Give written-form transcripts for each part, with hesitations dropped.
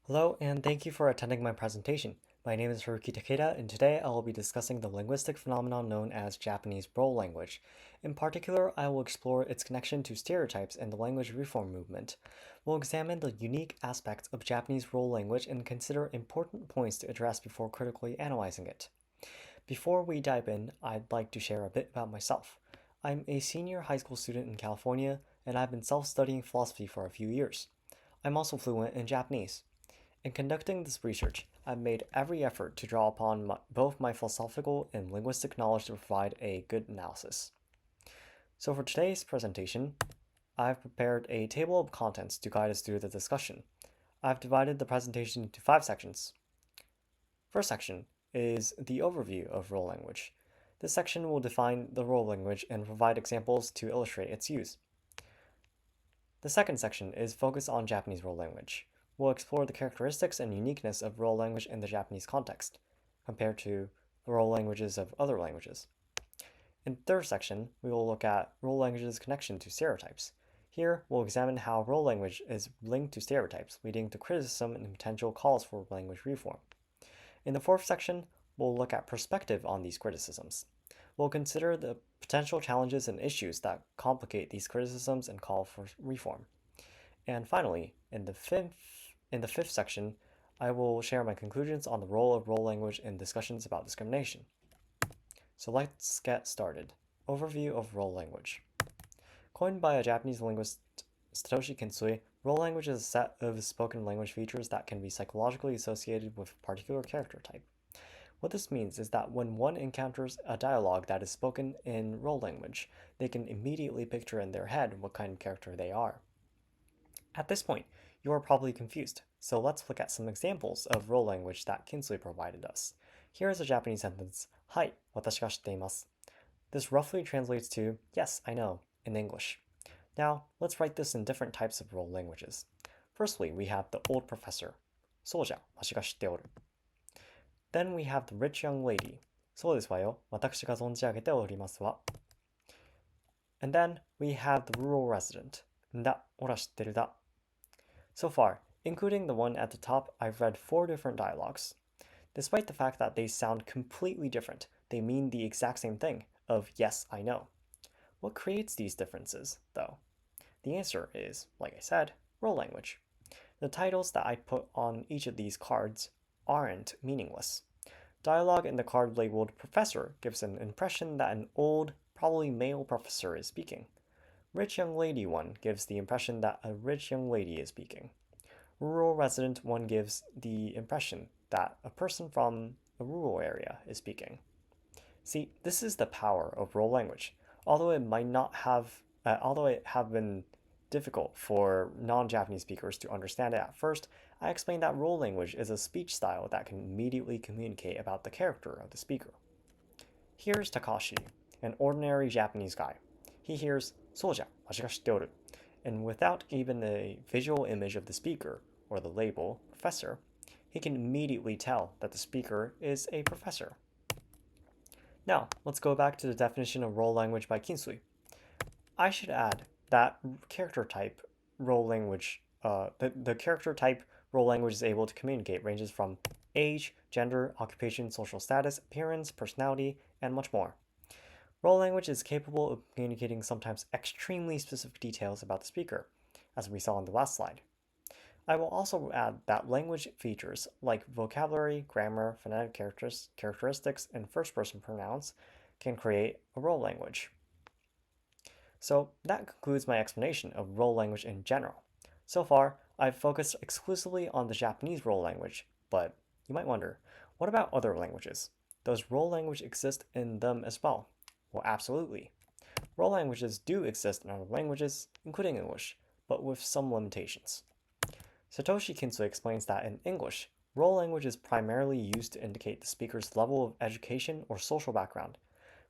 Hello, and thank you for attending my presentation. My name is Haruki Takeda, and today I will be discussing the linguistic phenomenon known as Japanese role language. In particular, I will explore its connection to stereotypes and the language reform movement. We'll examine the unique aspects of Japanese role language and consider important points to address before critically analyzing it. Before we dive in, I'd like to share a bit about myself. I'm a senior high school student in California, and I've been self-studying philosophy for a few years. I'm also fluent in Japanese. In conducting this research, I've made every effort to draw upon both my philosophical and linguistic knowledge to provide a good analysis. So for today's presentation, I've prepared a table of contents to guide us through the discussion. I've divided the presentation into 5 sections. First section is the overview of role language. This section will define the role language and provide examples to illustrate its use. The second section is focused on Japanese role language. We'll explore the characteristics and uniqueness of role language in the Japanese context, compared to the role languages of other languages. In the third section, we will look at role language's connection to stereotypes. Here, we'll examine how role language is linked to stereotypes, leading to criticism and potential calls for language reform. In the fourth section, we'll look at perspective on these criticisms. We'll consider the potential challenges and issues that complicate these criticisms and call for reform. And finally, in the fifth section, I will share my conclusions on the role of role language in discussions about discrimination. So let's get started. Overview of role language. Coined by a Japanese linguist, Satoshi Kinsui, role language is a set of spoken language features that can be psychologically associated with a particular character type. What this means is that when one encounters a dialogue that is spoken in role language, they can immediately picture in their head what kind of character they are. At this point, you are probably confused, so let's look at some examples of role language that Kinsui provided us. Here is a Japanese sentence, "Hai, watashi ga shitteimasu." This roughly translates to, "Yes, I know," in English. Now, let's write this in different types of role languages. Firstly, we have the old professor, そうじゃ、私が知っておる. Then we have the rich young lady, そうですわよ、私が存じ上げておりますわ. And then we have the rural resident, んだ、おら知ってるだ. So far, including the one at the top, I've read 4 different dialogues. Despite the fact that they sound completely different, they mean the exact same thing, of yes, I know. What creates these differences, though? The answer is, like I said, role language. The titles that I put on each of these cards aren't meaningless. Dialogue in the card labeled professor gives an impression that an old, probably male professor is speaking. Rich young lady one gives the impression that a rich young lady is speaking. Rural resident one gives the impression that a person from a rural area is speaking. See, this is the power of role language. Although it have been difficult for non-Japanese speakers to understand it at first, I explained that role language is a speech style that can immediately communicate about the character of the speaker. Here's Takashi, an ordinary Japanese guy. He hears, そうじゃ、私が知っておる, and without even a visual image of the speaker, or the label, professor, he can immediately tell that the speaker is a professor. Now, let's go back to the definition of role language by Kinsui. I should add that character type role language, the character type role language is able to communicate ranges from age, gender, occupation, social status, appearance, personality, and much more. Role language is capable of communicating sometimes extremely specific details about the speaker, as we saw in the last slide. I will also add that language features like vocabulary, grammar, phonetic characteristics, and first-person pronouns can create a role language. So that concludes my explanation of role language in general. So far, I've focused exclusively on the Japanese role language, but you might wonder, what about other languages? Does role language exist in them as well? Well, absolutely. Role languages do exist in other languages, including English, but with some limitations. Satoshi Kinsui explains that in English, role language is primarily used to indicate the speaker's level of education or social background.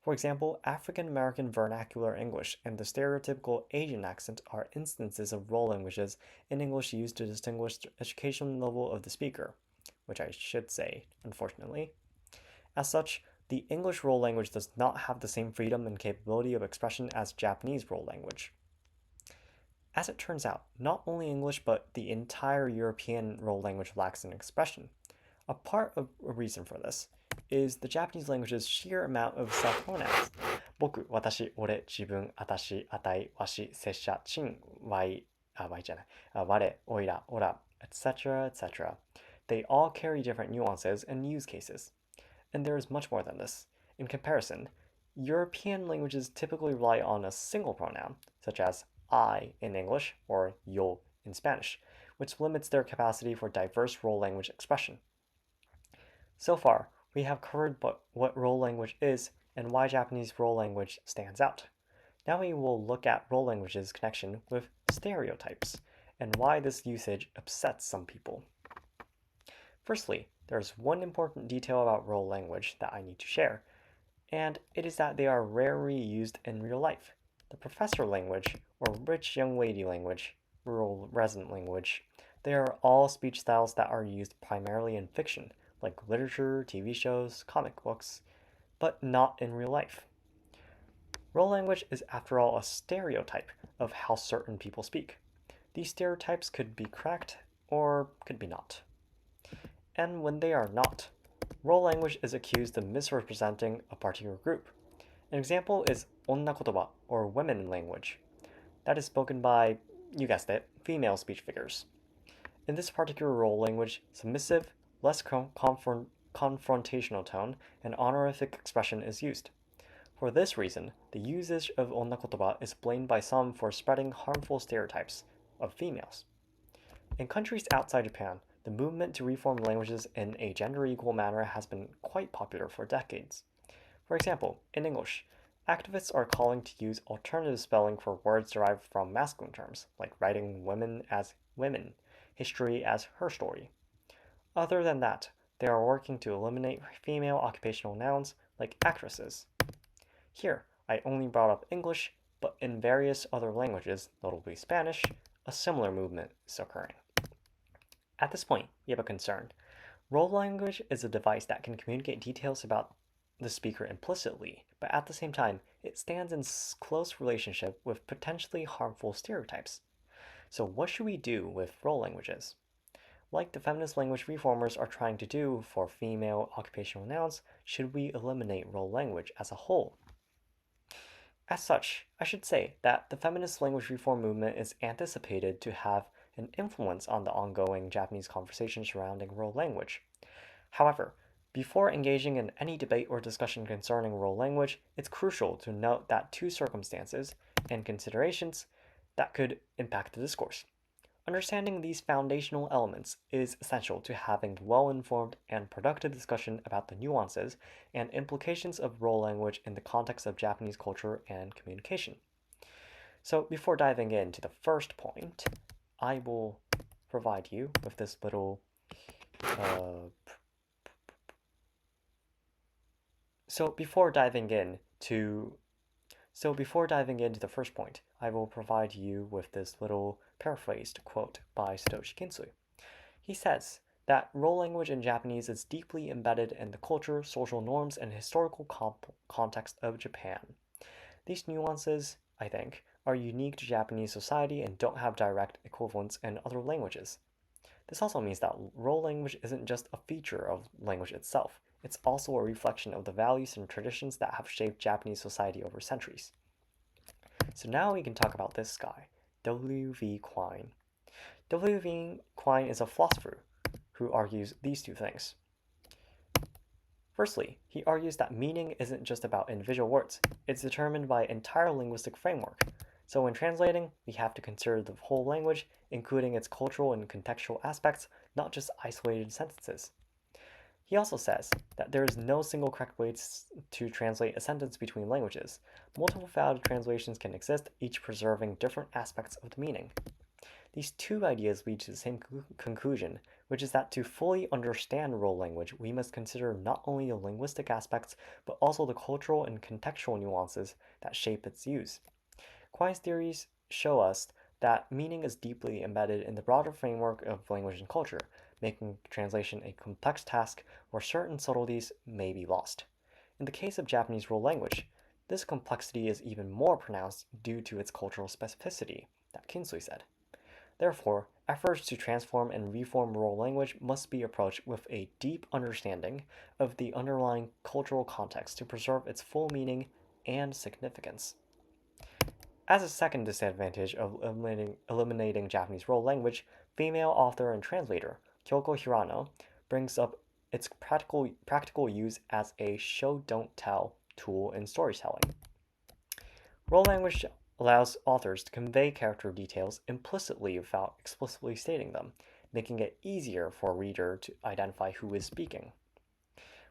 For example, African American vernacular English and the stereotypical Asian accent are instances of role languages in English used to distinguish the education level of the speaker, which I should say, unfortunately. As such, the English role language does not have the same freedom and capability of expression as Japanese role language. As it turns out, not only English but the entire European role language lacks an expression. A part of a reason for this is the Japanese language's sheer amount of self-pronouns. 僕、私、俺、自分、私、あたい、わし、拙者、ちん、わい、わいじゃない、我、おいら、おら、etc., etc. They all carry different nuances and use cases. And there is much more than this. In comparison, European languages typically rely on a single pronoun, such as I in English or yo in Spanish, which limits their capacity for diverse role language expression. So far, we have covered what role language is and why Japanese role language stands out. Now we will look at role language's connection with stereotypes and why this usage upsets some people. Firstly, there's one important detail about role language that I need to share, and it is that they are rarely used in real life. The professor language, or rich young lady language, rural resident language, they are all speech styles that are used primarily in fiction, like literature, TV shows, comic books, but not in real life. Role language is, after all, a stereotype of how certain people speak. These stereotypes could be correct or could be not. And when they are not, role language is accused of misrepresenting a particular group. An example is onna kotoba, or women language. That is spoken by, you guessed it, female speech figures. In this particular role language, submissive, less confrontational tone, and honorific expression is used. For this reason, the usage of onna kotoba is blamed by some for spreading harmful stereotypes of females. In countries outside Japan, the movement to reform languages in a gender-equal manner has been quite popular for decades. For example, in English, activists are calling to use alternative spelling for words derived from masculine terms, like writing women as women, history as her story. Other than that, they are working to eliminate female occupational nouns like actresses. Here, I only brought up English, but in various other languages, notably Spanish, a similar movement is occurring. At this point, we have a concern. Role language is a device that can communicate details about the speaker implicitly, but at the same time, it stands in close relationship with potentially harmful stereotypes. So what should we do with role languages? Like the feminist language reformers are trying to do for female occupational nouns, should we eliminate role language as a whole? As such, I should say that the feminist language reform movement is anticipated to have an influence on the ongoing Japanese conversation surrounding role language. However, before engaging in any debate or discussion concerning role language, it's crucial to note that two circumstances and considerations that could impact the discourse. Understanding these foundational elements is essential to having well-informed and productive discussion about the nuances and implications of role language in the context of Japanese culture and communication. So before diving into the first point, I will provide you with this little So before diving into the first point, I will provide you with this little paraphrased quote by Satoshi Kinsui. He says that role language in Japanese is deeply embedded in the culture, social norms, and historical context of Japan. These nuances, I think, are unique to Japanese society and don't have direct equivalents in other languages. This also means that role language isn't just a feature of language itself, it's also a reflection of the values and traditions that have shaped Japanese society over centuries. So now we can talk about this guy, W.V. Quine. W.V. Quine is a philosopher who argues these two things. Firstly, he argues that meaning isn't just about individual words, it's determined by an entire linguistic framework. So when translating, we have to consider the whole language, including its cultural and contextual aspects, not just isolated sentences. He also says that there is no single correct way to translate a sentence between languages. Multiple valid translations can exist, each preserving different aspects of the meaning. These two ideas lead to the same conclusion, which is that to fully understand role language, we must consider not only the linguistic aspects, but also the cultural and contextual nuances that shape its use. Quine's theories show us that meaning is deeply embedded in the broader framework of language and culture, making translation a complex task where certain subtleties may be lost. In the case of Japanese role language, this complexity is even more pronounced due to its cultural specificity. that Kinsley said. Therefore, efforts to transform and reform role language must be approached with a deep understanding of the underlying cultural context to preserve its full meaning and significance. As a second disadvantage of eliminating Japanese role language, female author and translator Kyoko Hirano brings up its practical use as a show-don't-tell tool in storytelling. Role language allows authors to convey character details implicitly without explicitly stating them, making it easier for a reader to identify who is speaking.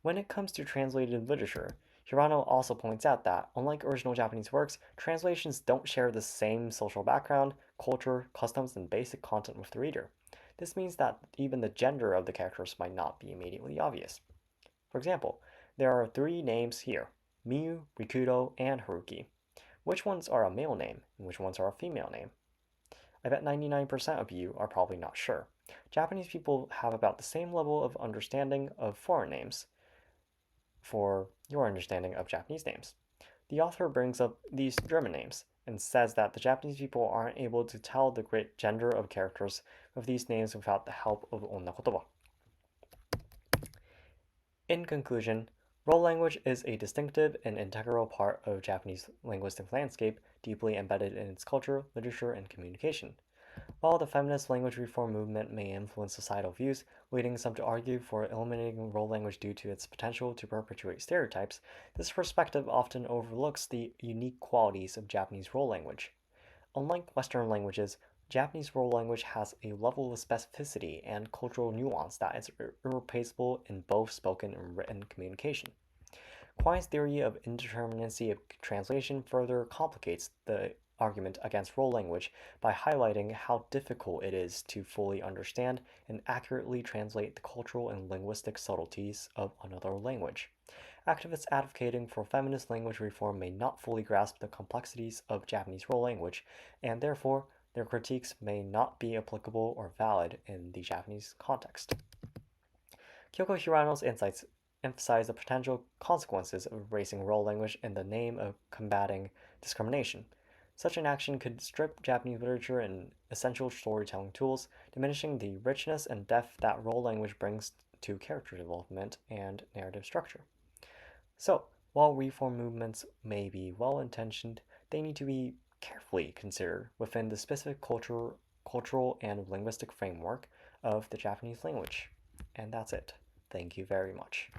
When it comes to translated literature, Hirano also points out that, unlike original Japanese works, translations don't share the same social background, culture, customs, and basic content with the reader. This means that even the gender of the characters might not be immediately obvious. For example, there are 3 names here: Miyu, Rikudo, and Haruki. Which ones are a male name and which ones are a female name? I bet 99% of you are probably not sure. Japanese people have about the same level of understanding of foreign names for your understanding of Japanese names. The author brings up these German names and says that the Japanese people aren't able to tell the great gender of characters of these names without the help of onnakotoba. In conclusion, role language is a distinctive and integral part of Japanese linguistic landscape, deeply embedded in its culture, literature, and communication. While the feminist language reform movement may influence societal views, leading some to argue for eliminating role language due to its potential to perpetuate stereotypes, this perspective often overlooks the unique qualities of Japanese role language. Unlike Western languages, Japanese role language has a level of specificity and cultural nuance that is irreplaceable in both spoken and written communication. Quine's theory of indeterminacy of translation further complicates the argument against role language by highlighting how difficult it is to fully understand and accurately translate the cultural and linguistic subtleties of another language. Activists advocating for feminist language reform may not fully grasp the complexities of Japanese role language, and therefore their critiques may not be applicable or valid in the Japanese context. Kyoko Hirano's insights emphasize the potential consequences of embracing role language in the name of combating discrimination. Such an action could strip Japanese literature and essential storytelling tools, diminishing the richness and depth that role language brings to character development and narrative structure. So, while reform movements may be well-intentioned, they need to be carefully considered within the specific cultural and linguistic framework of the Japanese language. And that's it. Thank you very much.